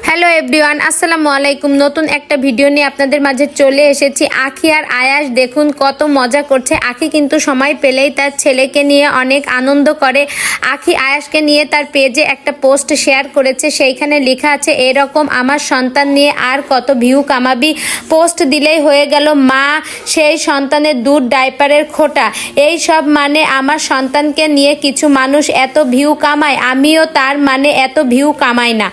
Hello everyone, আসসালামু আলাইকুম। নতুন একটা ভিডিও নিয়ে আপনাদের মাঝে চলে এসেছি। আখি আর আয়াস দেখুন কত মজা করছে। আখি কিন্তু সময় পেলেই তার ছেলেকে নিয়ে অনেক আনন্দ করে। আখি আয়াসকে নিয়ে তার পেজে একটা পোস্ট শেয়ার করেছে, সেইখানে লেখা আছে এরকম আমার সন্তান নিয়ে আর কত ভিউ কামাবি। পোস্ট দিলেই হয়ে গেল মা সেই সন্তানের দুধ ডাইপারের খোটা, এই সব মানে আমার সন্তানকে নিয়ে কিছু মানুষ এত ভিউ কামায়, আমিও তার মানে এত ভিউ কামাই না।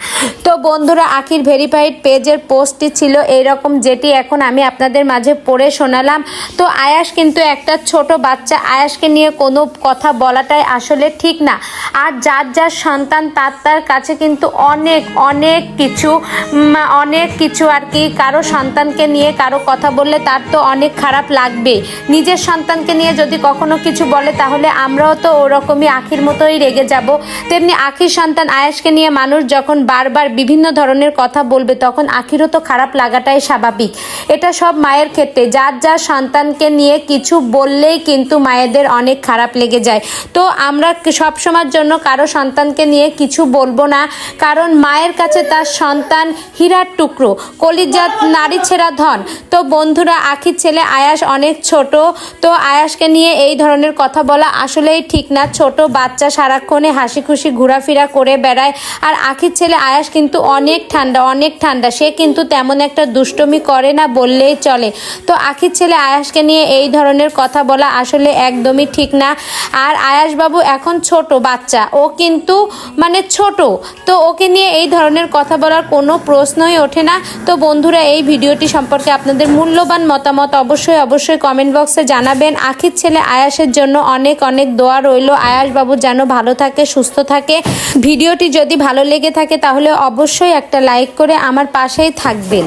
তো বন্ধুরা, আখির ভেরিফাইড পেজের পোস্টটি ছিল এইরকম, যেটি এখন আমি আপনাদের মাঝে পড়ে শোনালাম। তো আয়াস কিন্তু একটা ছোট বাচ্চা, আয়াসকে নিয়ে কোনো কথা বলাটাই আসলে ঠিক না। আর যার যার সন্তান তার কাছে কিন্তু অনেক কিছু আর কি। কারো সন্তানকে নিয়ে কারো কথা বললে তার তো অনেক খারাপ লাগবে। নিজের সন্তানকে নিয়ে যদি কখনো কিছু বলে তাহলে আমরাও তো ওরকমই আখির মতোই রেগে যাব। তেমনি আখির সন্তান আয়াসকে নিয়ে মানুষ যখন বারবার বিভিন্ন ধরনের কথা বলবে তখন আখিরও তো খারাপ লাগাটাই স্বাভাবিক। এটা সব মায়ের ক্ষেত্রে, যার যার সন্তানকে নিয়ে কিছু বললেই কিন্তু মায়েদের অনেক খারাপ লেগে যায়। তো আমরা সবসময়ের জন্য কারো সন্তানকে নিয়ে কিছু বলবো না, কারণ মায়ের কাছে তার সন্তান হীরার টুকরো, কলিজার নারী ছেঁড়া ধন। তো বন্ধুরা, আখির ছেলে আয়াস অনেক ছোট, তো আয়াসকে নিয়ে এই ধরনের কথা বলা আসলেই ঠিক না। ছোট বাচ্চা সারাক্ষণে হাসি খুশি ঘোরাফেরা করে বেড়ায়। আর আখির ছেলে আয়াস কিন্তু অনেক ঠান্ডা, সে কিন্তু তেমন একটা দুষ্টমি করে না বললেই চলে। তো আখির ছেলে আয়াসকে নিয়ে এই ধরনের কথা বলা আসলে একদমই ঠিক না। আর আয়াস বাবু এখন ছোট বাচ্চা, ও কিন্তু মানে ছোট, তো ওকে নিয়ে এই ধরনের কথা বলার কোনো প্রশ্নই ওঠে না। তো বন্ধুরা, এই ভিডিওটি সম্পর্কে আপনাদের মূল্যবান মতামত অবশ্যই কমেন্ট বক্সে জানাবেন। আখির ছেলে আয়াসের জন্য অনেক দোয়া রইল। আয়াস বাবু যেন ভালো থাকে, সুস্থ থাকে। ভিডিওটি যদি ভালো লেগে থাকে তাহলে অবশ্যই একটা লাইক করে আমার পাশেই থাকবেন।